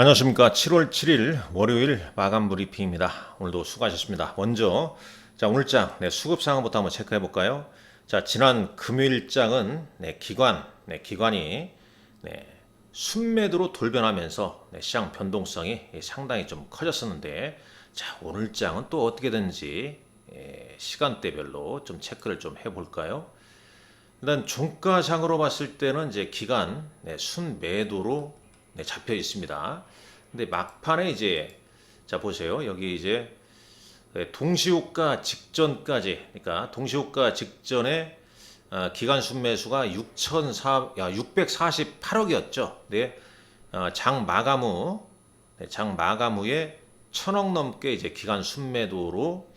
안녕하십니까. 7월 7일 월요일 마감 브리핑입니다. 오늘도 수고하셨습니다. 먼저 오늘장 수급 상황부터 한번 체크해 볼까요? 지난 금요일장은 기관이 순매도로 돌변하면서 시장 변동성이 상당히 좀 커졌었는데, 오늘장은 또 어떻게 되는지 시간대별로 좀 체크를 좀 해볼까요? 일단 종가상으로 봤을 때는 이제 기간 순매도로 잡혀 있습니다. 근데 막판에 이제 보세요. 여기 이제 동시호가 직전까지, 그러니까 동시호가 직전에 기간 순매수가 648억이었죠. 네. 장 마감 후에 1,000억 넘게 이제 기간 순매도로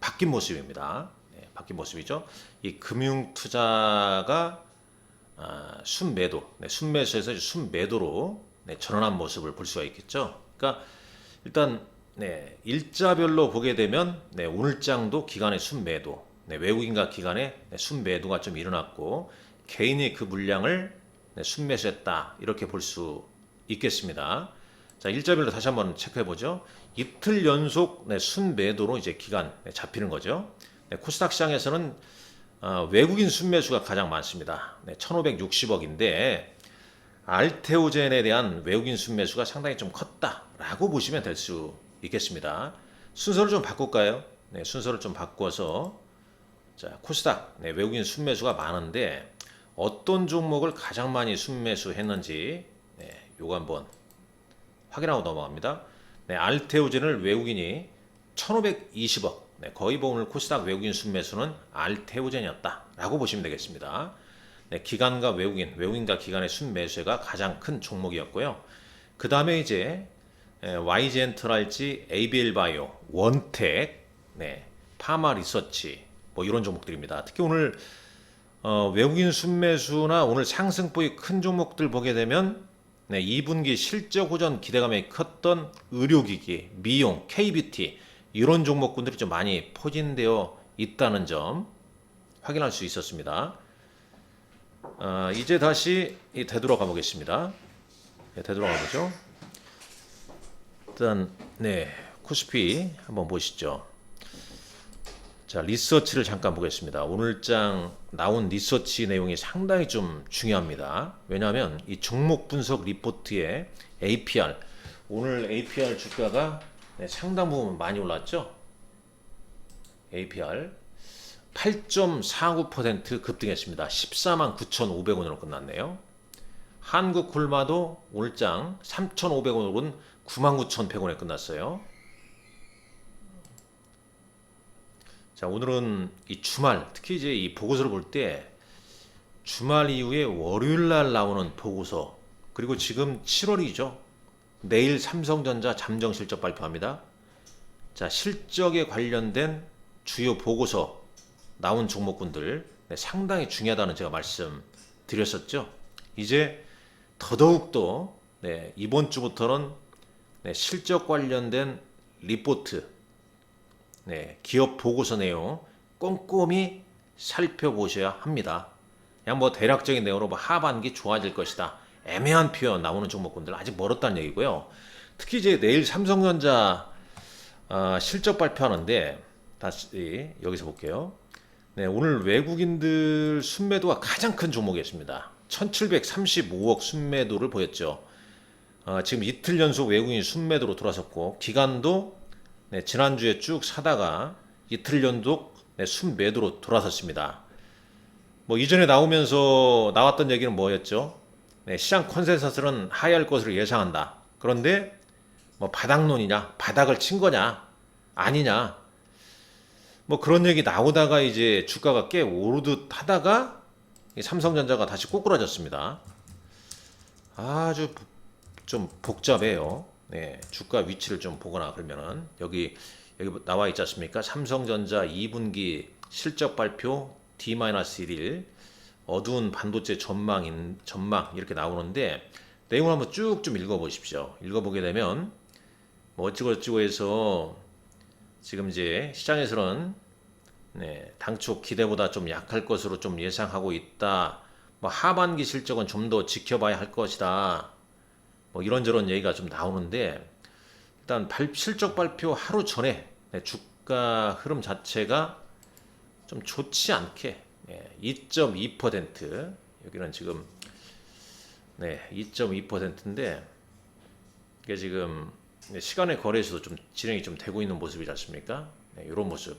바뀐 모습입니다. 바뀐 모습이죠. 이 금융 투자가 순매수에서 순매도로 전환한 모습을 볼 수가 있겠죠. 그러니까 일단 일자별로 보게 되면 오늘장도 기간의 순매도, 외국인과 기관의 순매도가 좀 일어났고, 개인이 그 물량을 순매수했다, 이렇게 볼 수 있겠습니다. 일자별로 다시 한번 체크해 보죠. 이틀 연속 순매도로 이제 기간 잡히는 거죠. 코스닥 시장에서는 외국인 순매수가 가장 많습니다. 1,560억인데 알테오젠에 대한 외국인 순매수가 상당히 좀 컸다라고 보시면 될 수 있겠습니다. 순서를 좀 바꿀까요? 순서를 좀 바꿔서 코스닥 외국인 순매수가 많은데 어떤 종목을 가장 많이 순매수했는지 요거 한번 확인하고 넘어갑니다. 알테오젠을 외국인이 1,520억, 거의 오늘 코스닥 외국인 순매수는 알테오젠이었다라고 보시면 되겠습니다. 기관과 외국인과 기관의 순매수가 가장 큰 종목이었고요. 그 다음에 이제 YG엔터랄지 ABL바이오, 원텍, 파마리서치, 뭐 이런 종목들입니다. 특히 오늘 외국인 순매수나 오늘 상승폭이 큰 종목들 보게 되면 2분기 실적 호전 기대감이 컸던 의료기기, 미용, K뷰티 이런 종목군들이 좀 많이 포진되어 있다는 점 확인할 수 있었습니다. 이제 다시 되돌아가 보겠습니다. 되돌아가 보죠. 일단 코스피 한번 보시죠. 리서치를 잠깐 보겠습니다. 오늘장 나온 리서치 내용이 상당히 좀 중요합니다. 왜냐하면 이 종목 분석 리포트에 APR, 오늘 APR 주가가 상당 부분 많이 올랐죠. APR 8.49% 급등했습니다. 149,500원으로 끝났네요. 한국콜마도 오늘장 3,500원 오른 99,100원에 끝났어요. 오늘은 이 주말, 특히 이제 이 보고서를 볼 때 주말 이후에 월요일 날 나오는 보고서, 그리고 지금 7월이죠. 내일 삼성전자 잠정 실적 발표합니다. 실적에 관련된 주요 보고서 나온 종목군들 상당히 중요하다는 제가 말씀드렸었죠. 이제 더더욱더 이번 주부터는 실적 관련된 리포트, 기업 보고서 내용 꼼꼼히 살펴보셔야 합니다. 그냥 뭐 대략적인 내용으로 하반기 좋아질 것이다, 애매한 표현 나오는 종목군들 아직 멀었다는 얘기고요. 특히 이제 내일 삼성전자 실적 발표하는데, 다시 여기서 볼게요. 오늘 외국인들 순매도가 가장 큰 종목이었습니다. 1735억 순매도를 보였죠. 지금 이틀 연속 외국인 순매도로 돌아섰고, 기간도 지난주에 쭉 사다가 이틀 연속 순매도로 돌아섰습니다. 뭐 이전에 나왔던 얘기는 뭐였죠? 시장 컨센서스는 하회할 것으로 예상한다. 그런데 뭐 바닥론이냐, 바닥을 친 거냐, 아니냐, 뭐 그런 얘기 나오다가 이제 주가가 꽤 오르듯 하다가 삼성전자가 다시 꼬꾸라졌습니다. 아주 좀 복잡해요. 주가 위치를 좀 보거나 그러면은 여기 나와 있지 않습니까? 삼성전자 2분기 실적 발표 D-1일 어두운 반도체 전망 이렇게 나오는데, 내용을 한번 쭉 좀 읽어보십시오. 읽어보게 되면 뭐 어찌고 해서 지금 이제 시장에서는 당초 기대보다 좀 약할 것으로 좀 예상하고 있다. 뭐 하반기 실적은 좀 더 지켜봐야 할 것이다. 뭐 이런저런 얘기가 좀 나오는데 일단 실적 발표 하루 전에 주가 흐름 자체가 좀 좋지 않게 2.2% 여기는 지금 2.2%인데 이게 지금 시간의 거래에서도 좀 진행이 좀 되고 있는 모습이지 않습니까? 이런 모습.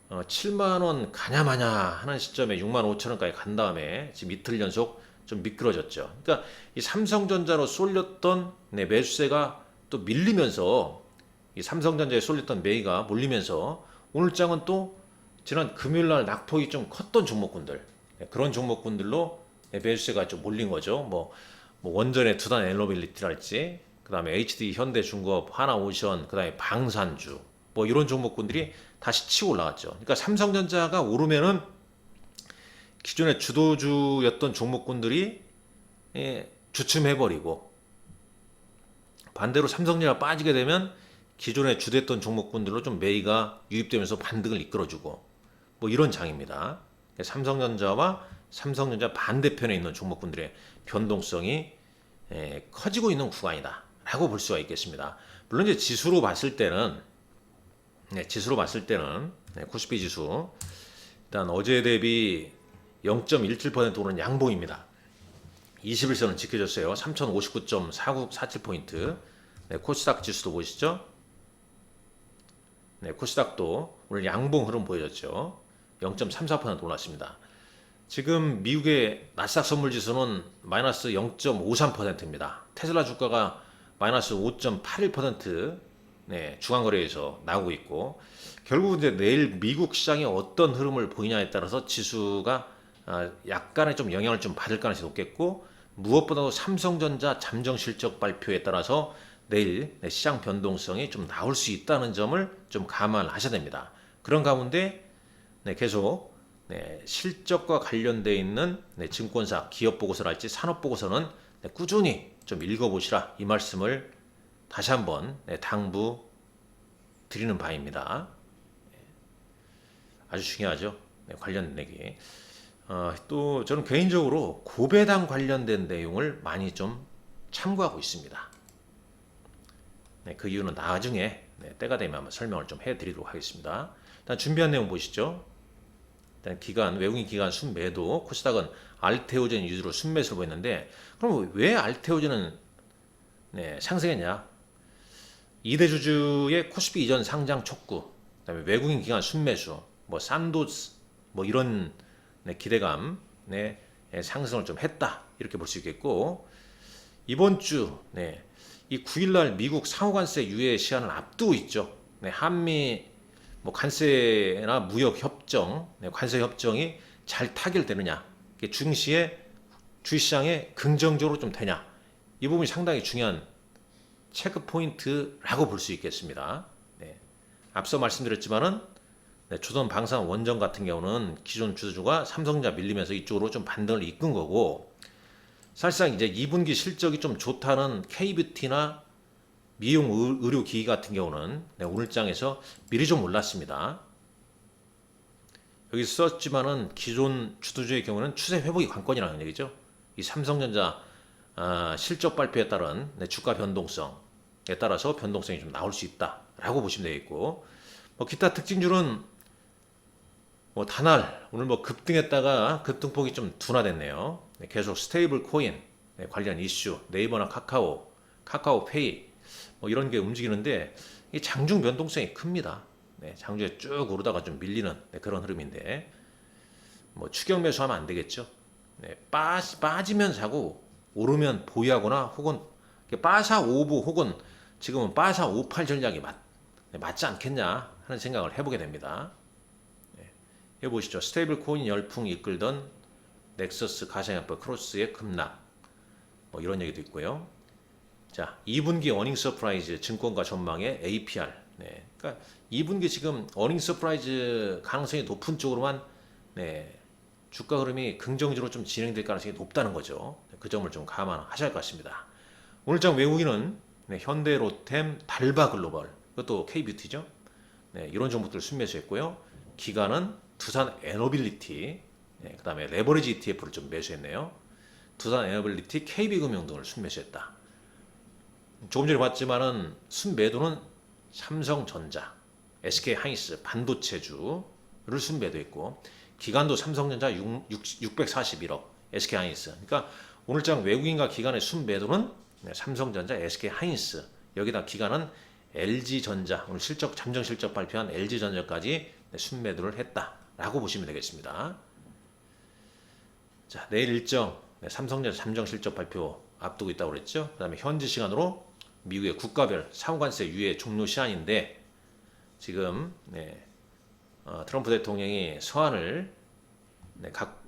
7만 원 가냐마냐 하는 시점에 6만 5천 원까지 간 다음에 지금 이틀 연속 좀 미끄러졌죠. 그러니까 이 삼성전자로 쏠렸던 매수세가 또 밀리면서 이 삼성전자에 쏠렸던 매기가 몰리면서 오늘 장은 또 지난 금요일 날 낙폭이 좀 컸던 종목군들 그런 종목군들로 매수세가 좀 몰린 거죠. 뭐 원전의 두산 에너빌리티랄지 그다음에 HD 현대중공업 하나오션 그다음에 방산주 뭐 이런 종목군들이 다시 치고 올라갔죠. 그러니까 삼성전자가 오르면은 기존의 주도주였던 종목군들이 주춤해버리고 반대로 삼성전자가 빠지게 되면 기존에 주도했던 종목군들로 좀 매기가 유입되면서 반등을 이끌어주고 뭐 이런 장입니다. 삼성전자와 삼성전자 반대편에 있는 종목군들의 변동성이 커지고 있는 구간이다 라고 볼 수가 있겠습니다. 물론 이제 지수로 봤을 때는 코스피 지수 일단 어제 대비 0.17% 오른 양봉입니다. 21선은 지켜졌어요. 3059.4947포인트. 코스닥 지수도 보시죠. 코스닥도 오늘 양봉 흐름 보여줬죠. 0.34% 올랐습니다. 지금 미국의 나스닥 선물 지수는 마이너스 0.53%입니다. 테슬라 주가가 마이너스 5.81% 중앙거래에서 나오고 있고 결국 이제 내일 미국 시장이 어떤 흐름을 보이냐에 따라서 지수가 약간의 좀 영향을 좀 받을 가능성이 높겠고 무엇보다도 삼성전자 잠정 실적 발표에 따라서 내일 시장 변동성이 좀 나올 수 있다는 점을 좀 감안하셔야 됩니다. 그런 가운데 계속 실적과 관련되어 있는 증권사 기업 보고서랄지 산업 보고서는 꾸준히 좀 읽어보시라 이 말씀을 다시 한번 당부 드리는 바입니다. 아주 중요하죠. 관련된 얘기. 또 저는 개인적으로 고배당 관련된 내용을 많이 좀 참고하고 있습니다. 그 이유는 나중에 때가 되면 한번 설명을 좀 해드리도록 하겠습니다. 일단 준비한 내용 보시죠. 일단 외국인 기관 순매도 코스닥은 알테오젠 위주로 순매수를 보였는데 그럼 왜 알테오젠은 상승했냐? 2대 주주의 코스피 이전 상장 촉구, 그다음에 외국인 기관 순매수, 뭐 산도스, 뭐 이런 기대감, 상승을 좀 했다 이렇게 볼 수 있겠고 이번 주 이 9일날 미국 상호관세 유예 시한을 앞두고 있죠. 한미 뭐 관세나 무역 협정, 관세 협정이 잘 타결되느냐, 중시에 주시장에 긍정적으로 좀 되냐, 이 부분이 상당히 중요한 체크 포인트라고 볼 수 있겠습니다. 앞서 말씀드렸지만은 조선 방산 원전 같은 경우는 기존 주주가 삼성전자 밀리면서 이쪽으로 좀 반등을 이끈 거고 사실상 이제 2분기 실적이 좀 좋다는 K뷰티나 미용 의료기기 같은 경우는 오늘 장에서 미리 좀 올랐습니다. 여기 썼지만은 기존 주도주의 경우는 추세 회복이 관건이라는 얘기죠. 이 삼성전자 실적 발표에 따른 주가 변동성에 따라서 변동성이 좀 나올 수 있다라고 보시면 되겠고 뭐 기타 특징주는 뭐 단알 오늘 뭐 급등했다가 급등폭이 좀 둔화됐네요. 계속 스테이블 코인 관련 이슈 네이버나 카카오페이 뭐 이런 게 움직이는데 이 장중 변동성이 큽니다. 장중에 쭉 오르다가 좀 밀리는 그런 흐름인데 뭐 추격 매수하면 안 되겠죠. 빠지면 사고 오르면 보유하거나 혹은 빠사 5부 혹은 지금은 빠사 58 전략이 맞지 않겠냐 하는 생각을 해보게 됩니다. 여기 보시죠. 스테이블 코인 열풍 이끌던 넥서스 가상화폐 크로스의 급락 뭐 이런 얘기도 있고요. 자, 2분기 어닝 서프라이즈 증권가 전망의 APR. 그러니까 2분기 지금 어닝 서프라이즈 가능성이 높은 쪽으로만 주가 흐름이 긍정적으로 좀 진행될 가능성이 높다는 거죠. 그 점을 좀 감안하셔야 할 것 같습니다. 오늘 장 외국인은 현대로템, 달바글로벌, 그것도 K뷰티죠. 이런 종목들을 순매수했고요. 기관은 두산 에너빌리티, 그 다음에 레버리지 ETF를 좀 매수했네요. 두산 에너빌리티, KB금융 등을 순매수했다. 조금 전에 봤지만은 순매도는 삼성전자, SK하이닉스 반도체주를 순매도했고 기관도 삼성전자 641억, SK하이닉스. 그러니까 오늘장 외국인과 기관의 순매도는 삼성전자, SK하이닉스. 여기다 기관은 LG전자, 오늘 잠정 실적 발표한 LG전자까지 순매도를 했다라고 보시면 되겠습니다. 자, 내일 일정 삼성전자 잠정 실적 발표 앞두고 있다고 그랬죠. 그다음에 현지 시간으로 미국의 국가별 상호관세 유예 종료 시한인데 지금 트럼프 대통령이 서한을 각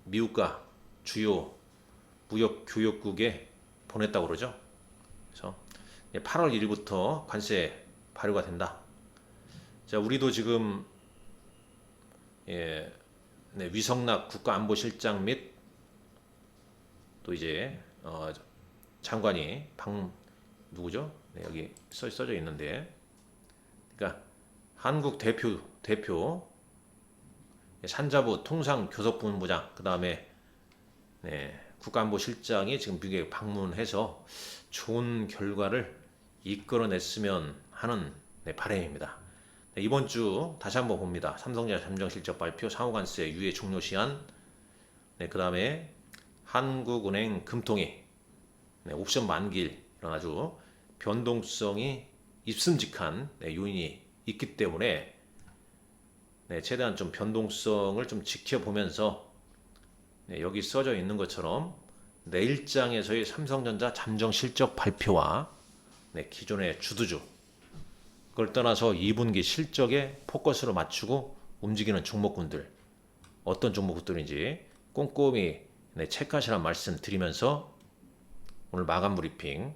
미국과 주요 무역 교역국에 보냈다고 그러죠. 그래서 8월 1일부터 관세 발효가 된다. 자, 우리도 지금 위성락 국가안보실장 및 또 이제 장관이 누구죠? 여기 써져 있는데, 그러니까 한국 대표 산자부 통상교섭본부장, 그 다음에 국가안보실장이 지금 미국에 방문해서 좋은 결과를 이끌어냈으면 하는 바람입니다. 이번 주 다시 한번 봅니다. 삼성전자 잠정 실적 발표, 상호관세 유예 종료 시한, 그 다음에 한국은행 금통위 옵션 만기일, 이런 아주 변동성이 있음직한 요인이 있기 때문에 최대한 좀 변동성을 좀 지켜보면서 여기 써져 있는 것처럼 내일장에서의 삼성전자 잠정 실적 발표와 기존의 주도주 그걸 떠나서 2분기 실적에 포커스를 맞추고 움직이는 종목군들, 어떤 종목군들인지 꼼꼼히 체크하시라는 말씀 드리면서 오늘 마감 브리핑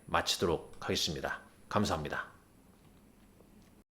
마치도록 하겠습니다. 감사합니다.